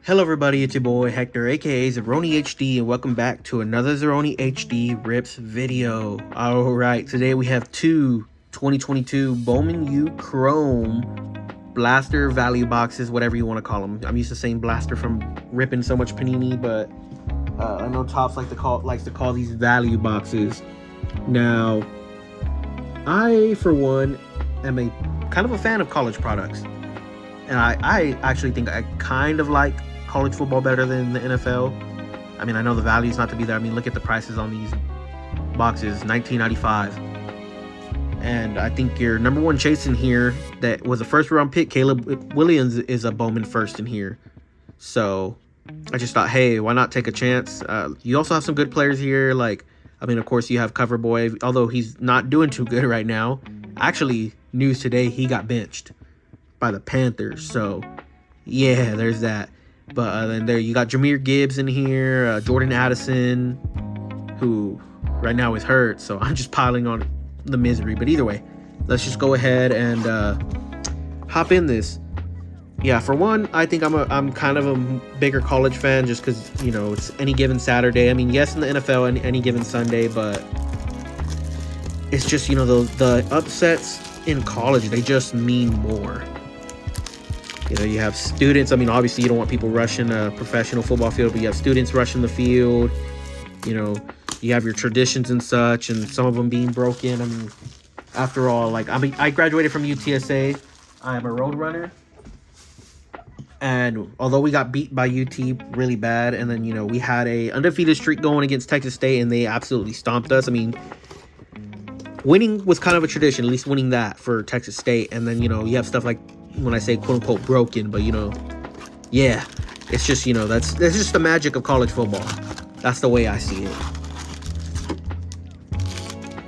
Hello everybody, it's your boy Hector, aka Zeroni HD, and welcome back to another Zeroni HD Rips video. Alright, today we have two 2022 Bowman Chrome Blaster value boxes, whatever you want to call them. I'm used to saying blaster from ripping so much panini, but I know Topps likes to call these value boxes. Now, I, for one, am a kind of a fan of college products. And I actually think I kind of like college football better than the NFL. I mean, I know the value's not to be there. I mean, look at the prices on these boxes, $19.95. And I think your number one chase in here that was a first round pick, Caleb Williams, is a Bowman first in here. So I just thought, hey, why not take a chance? You also have some good players here. Like, I mean, of course, you have Cover Boy, although he's not doing too good right now. Actually, news today, he got benched by the Panthers. So, yeah, there's that. But then there you got Jahmyr Gibbs in here, Jordan Addison, who right now is hurt. So I'm just piling on the misery. But either way, let's just go ahead and hop in this. Yeah, for one, I think I'm kind of a bigger college fan just because, you know, it's any given Saturday. I mean, yes, in the NFL, any given Sunday, but it's just, you know, the upsets in college, they just mean more. You know, you have students. I mean, obviously, you don't want people rushing a professional football field, but you have students rushing the field. You know, you have your traditions and such, and some of them being broken. I mean, after all, like, I mean, I graduated from UTSA. I am a road runner. And although we got beat by UT really bad, and then, you know, we had a undefeated streak going against Texas State, and they absolutely stomped us. I mean, winning was kind of a tradition, at least winning that for Texas State. And then, you know, you have stuff like, when I say quote unquote broken, but, you know, yeah, it's just, you know, that's just the magic of college football. That's the way I see it.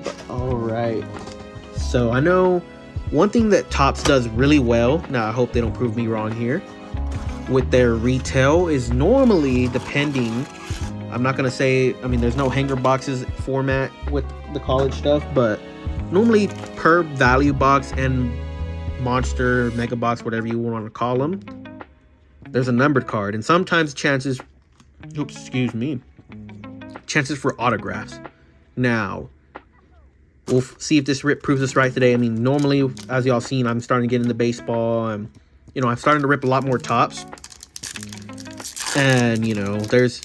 But, all right. So I know one thing that Topps does really well. Now, I hope they don't prove me wrong here. With their retail is normally, depending, I'm not going to say, I mean, there's no hanger boxes format with the college stuff, but normally per value box and monster, mega box, whatever you want to call them, there's a numbered card. And sometimes chances for autographs. Now, we'll see if this rip proves us right today. I mean, normally, as y'all seen, I'm starting to get into baseball. You know, I'm starting to rip a lot more Topps. And, you know, there's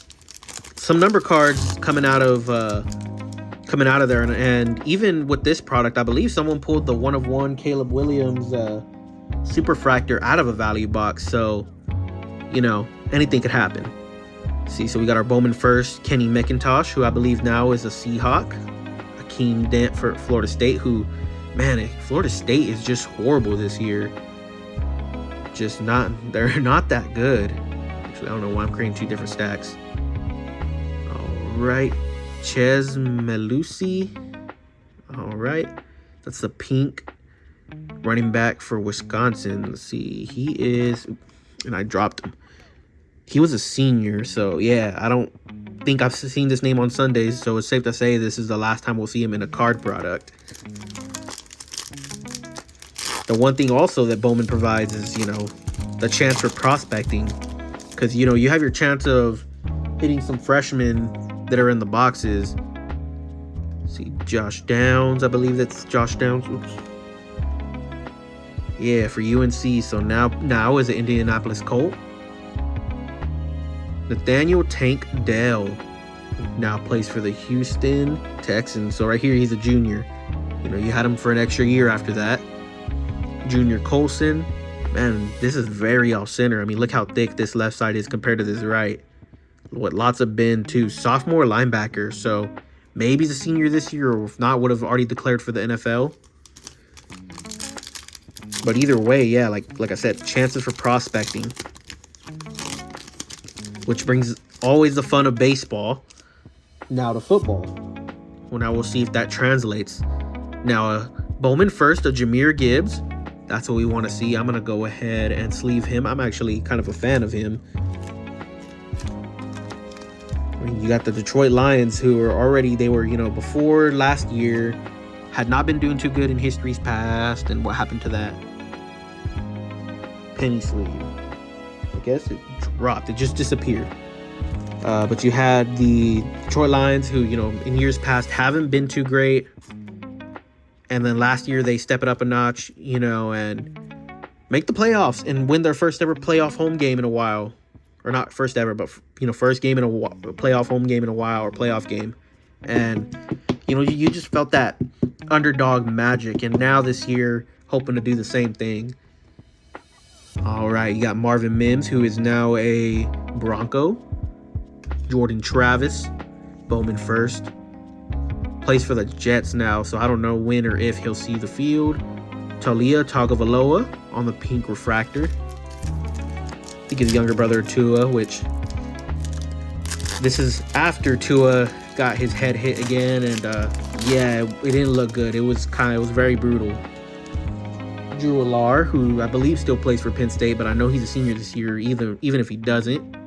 some number cards coming out of there, and even with this product, I believe someone pulled the 1/1 Caleb Williams Superfractor out of a value box. So, you know, anything could happen. See, so we got our Bowman first, Kenny McIntosh, who I believe now is a Seahawk. Akeem Dent for Florida State, who, man, Florida State is just horrible this year. They're not that good. Actually, I don't know why I'm creating two different stacks. All right. Ches Melusi. All right. That's the pink running back for Wisconsin. Let's see. He is, and I dropped him. He was a senior, so yeah, I don't think I've seen this name on Sundays, so it's safe to say this is the last time we'll see him in a card product. The one thing also that Bowman provides is, you know, the chance for prospecting, because, you know, you have your chance of hitting some freshmen that are in the boxes. See, Josh Downs, I believe that's Josh Downs. Oops. Yeah, for UNC. So now is an Indianapolis Colt. Nathaniel Tank Dell now plays for the Houston Texans. So right here, he's a junior. You know, you had him for an extra year after that. Junior Colson. Man, this is very off-center. I mean, look how thick this left side is compared to this right. What, lots of bend too. Sophomore linebacker, so maybe he's a senior this year, or if not, would have already declared for the NFL. But either way, yeah, like I said, chances for prospecting, which brings always the fun of baseball now to football. Well, now we'll see if that translates. Now, Bowman first, a Jahmyr Gibbs. That's what we want to see. I'm gonna go ahead and sleeve him. I'm actually kind of a fan of him. I mean, you got the Detroit Lions, who are already, you know, before last year, had not been doing too good in history's past. And what happened to that? Penny sleeve. guess it dropped. It just disappeared. But you had the Detroit Lions, who, you know, in years past haven't been too great. And then last year they step it up a notch, you know, and make the playoffs and win their first ever playoff home game in a while. Or not first ever, but, you know, first game in a playoff home game in a while, or playoff game. And, you know, you just felt that underdog magic. And now this year, hoping to do the same thing. All right, you got Marvin Mims, who is now a Bronco. Jordan Travis, Bowman first. Plays for the Jets now, so I don't know when or if he'll see the field. Talia Tagovailoa on the pink refractor. I think his younger brother Tua, which this is after Tua got his head hit again, and yeah, it didn't look good. It was very brutal. Drew Alar, who I believe still plays for Penn State, but I know he's a senior this year, even if he doesn't.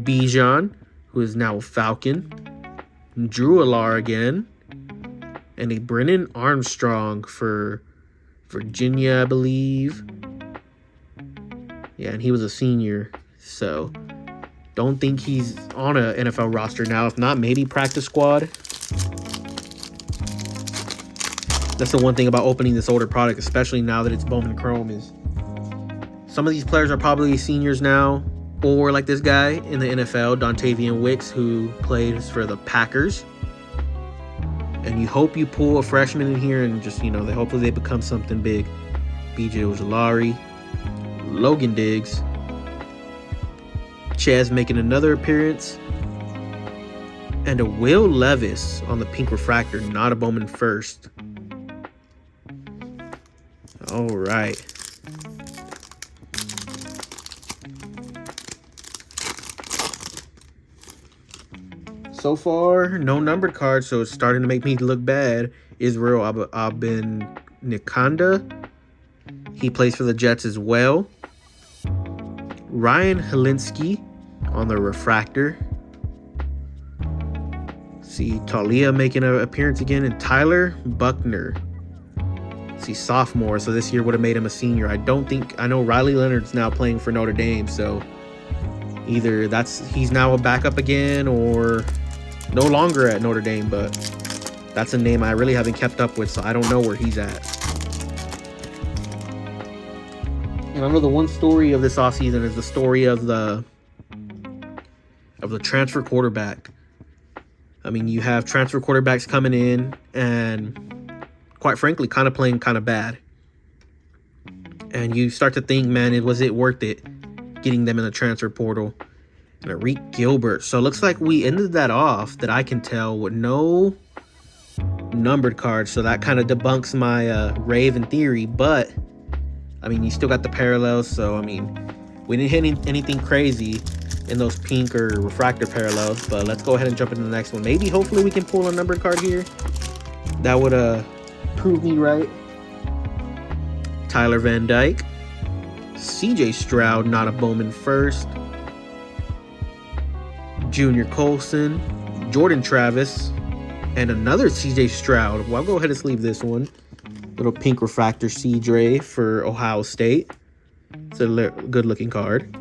Bijan, who is now a Falcon. Drew Alar again. And a Brennan Armstrong for Virginia, I believe. Yeah, and he was a senior. So, don't think he's on a NFL roster now. If not, maybe practice squad. That's the one thing about opening this older product, especially now that it's Bowman Chrome, is some of these players are probably seniors now. Or like this guy in the NFL, Dontavian Wicks, who plays for the Packers. And you hope you pull a freshman in here and just, you know, hopefully they become something big. B.J. Ojulari, Logan Diggs, Chaz making another appearance, and a Will Levis on the pink refractor, not a Bowman first. All right. So far, no numbered cards, so it's starting to make me look bad. Israel Abin Nikanda. He plays for the Jets as well. Ryan Helinski on the refractor. See Talia making an appearance again, and Tyler Buckner. See, sophomore, so this year would have made him a senior. I know Riley Leonard's now playing for Notre Dame, so either he's now a backup again, or no longer at Notre Dame, but that's a name I really haven't kept up with, so I don't know where he's at. And I know the one story of this offseason is the story of the transfer quarterback. I mean, you have transfer quarterbacks coming in and, quite frankly, kind of playing kind of bad. And you start to think, man, was it worth it getting them in the transfer portal? And Arik Gilbert. So it looks like we ended that off, that I can tell, with no numbered cards. So that kind of debunks my Raven theory. But, I mean, you still got the parallels. So, I mean, we didn't hit anything crazy in those pink or refractor parallels. But let's go ahead and jump into the next one. Maybe, hopefully, we can pull a numbered card here. That would prove me right. Tyler Van Dyke. CJ Stroud, not a Bowman first. Junior Colson, Jordan Travis, and another CJ Stroud. Well, I'll go ahead and sleeve this one. Little pink refractor C-Dre for Ohio State. It's a good looking card.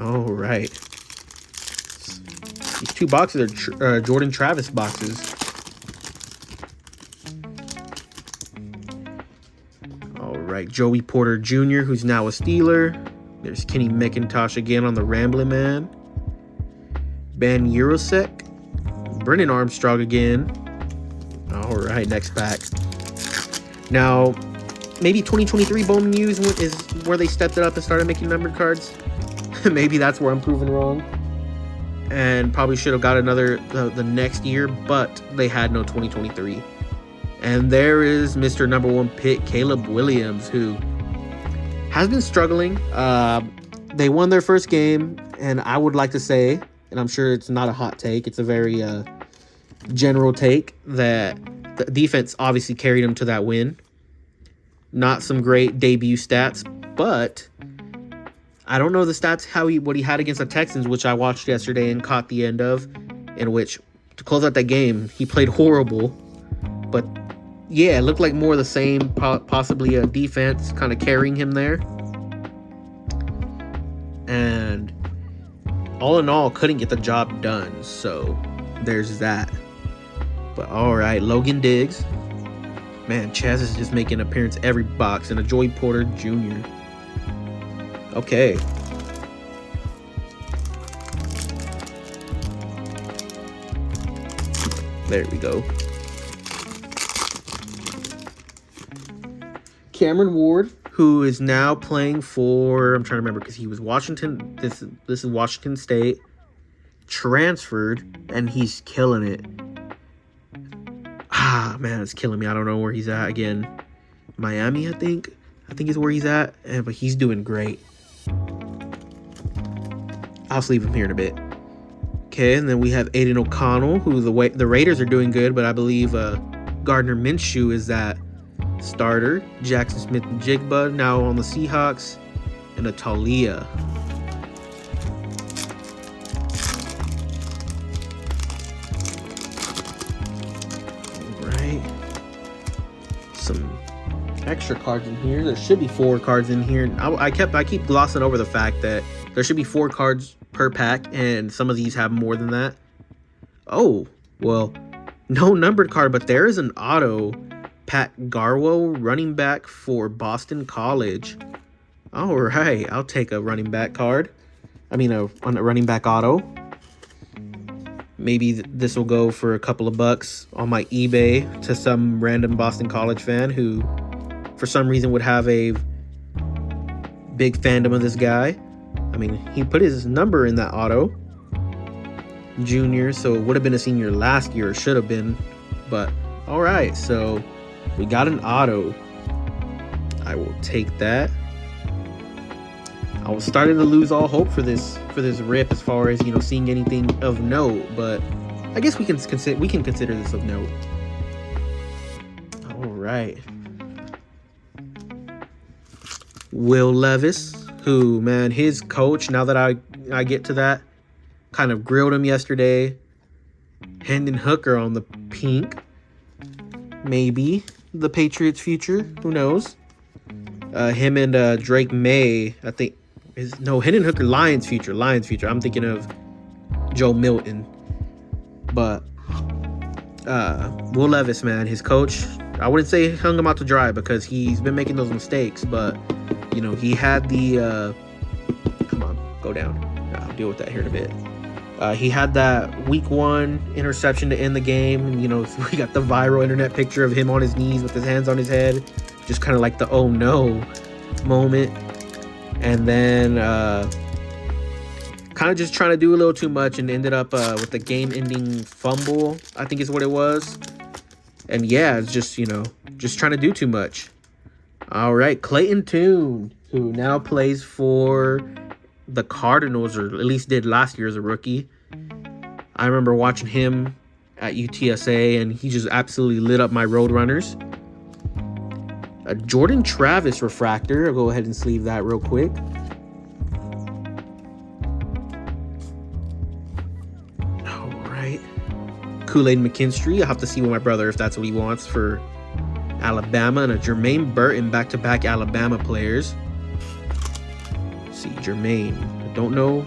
All right. These two boxes are Jordan Travis boxes. All right. Joey Porter Jr., who's now a Steeler. There's Kenny McIntosh again on the Rambling Man. Ben Urosek. Brennan Armstrong again. All right, next pack. Now, maybe 2023 Bowman U's is where they stepped it up and started making numbered cards. Maybe that's where I'm proven wrong. And probably should have got another the next year, but they had no 2023. And there is Mr. Number 1 pick, Caleb Williams, who has been struggling. They won their first game, and I would like to say, and I'm sure it's not a hot take, it's a very general take, that the defense obviously carried them to that win. Not some great debut stats, but I don't know the stats, what he had against the Texans, which I watched yesterday and caught the end of, in which, to close out that game, he played horrible. But yeah, it looked like more of the same, possibly a defense kind of carrying him there. all in all, couldn't get the job done. So there's that. But all right, Logan Diggs. Man, Chaz is just making an appearance every box. And a Joey Porter Jr. Okay. There we go. Cameron Ward, who is now playing for, I'm trying to remember because he was Washington. This is Washington State. Transferred, and he's killing it. Ah, man, it's killing me. I don't know where he's at again. Miami, I think is where he's at. But he's doing great. I'll just leave him here in a bit. Okay, and then we have Aiden O'Connell, who the Raiders are doing good, but I believe Gardner Minshew is that starter. Jackson Smith-Njigba now on the Seahawks, and a Talia. All right, some extra cards in here. There should be 4 cards in here. I keep glossing over the fact that there should be 4 cards per pack, and some of these have more than that. Oh, well, no numbered card, but there is an auto. Pat Garwo, running back for Boston College. All right, I'll take a running back card. I mean, a running back auto. Maybe this will go for a couple of bucks on my eBay to some random Boston College fan who, for some reason, would have a big fandom of this guy. I mean, he put his number in that auto. Junior, so it would have been a senior last year, or should have been. But, all right, so we got an auto. I will take that. I was starting to lose all hope for this rip as far as, seeing anything of note, but I guess we can consider this of note. All right. Will Levis, who, man, his coach, now that I get to that, kind of grilled him yesterday. Hendon Hooker on the pink. Maybe the Patriots' future. Who knows? Him and Drake May, I think. Hendon Hooker, Lions' future. I'm thinking of Joe Milton. But Will Levis, man, his coach, I wouldn't say hung him out to dry because he's been making those mistakes. But, he had the... come on, go down. I'll deal with that here in a bit. He had that week 1 interception to end the game. And, we got the viral internet picture of him on his knees with his hands on his head. Just kind of like the oh no moment. And then kind of just trying to do a little too much and ended up with the game-ending fumble, I think is what it was. And yeah, it's just, just trying to do too much. All right, Clayton Tune, who now plays for the Cardinals, or at least did last year as a rookie. I remember watching him at UTSA, and he just absolutely lit up my Roadrunners. A Jordan Travis refractor. I'll go ahead and sleeve that real quick. All right. Kool-Aid McKinstry. I'll have to see with my brother if that's what he wants for Alabama. And a Jermaine Burton, back-to-back Alabama players. Let's see, Jermaine. I don't know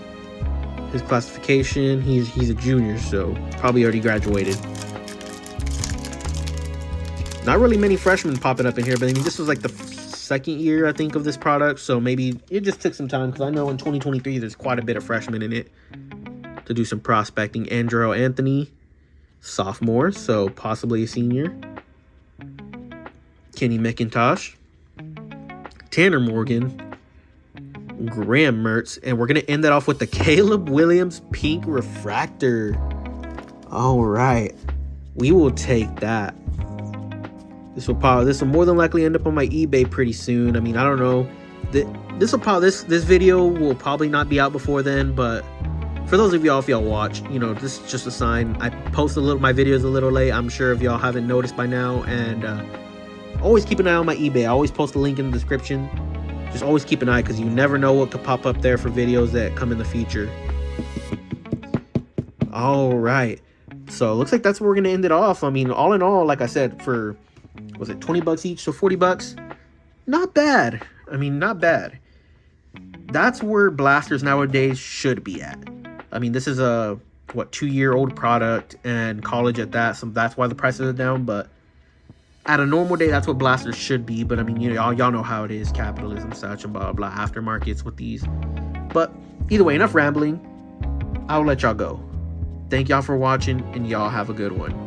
his classification. He's a junior, so probably already graduated. Not really many freshmen popping up in here, but I mean, this was like the second year, I think, of this product. So maybe it just took some time, because I know in 2023, there's quite a bit of freshmen in it to do some prospecting. Andrew Anthony, sophomore, so possibly a senior. Kenny McIntosh, Tanner Morgan, Graham Mertz, and we're going to end that off with the Caleb Williams pink refractor. All right. We will take that. This will more than likely end up on my eBay pretty soon. I mean, I don't know. This video will probably not be out before then, but for those of y'all, if y'all watch, this is just a sign. I post my videos a little late. I'm sure if y'all haven't noticed by now, and always keep an eye on my eBay. I always post a link in the description. Just always keep an eye, because you never know what could pop up there for videos that come in the future. All right. So it looks like that's where we're going to end it off. I mean, all in all, like I said, for... was it 20 bucks each, so 40 bucks? Not bad. I mean, not bad. That's where Blasters nowadays should be at. I mean, this is a, what, 2-year-old product and college at that, so that's why the prices are down. But at a normal day, that's what blasters should be. But I mean, y'all know how it is, capitalism, such, and blah, blah, aftermarkets with these. But either way, enough rambling. I'll let y'all go. Thank y'all for watching, and y'all have a good one.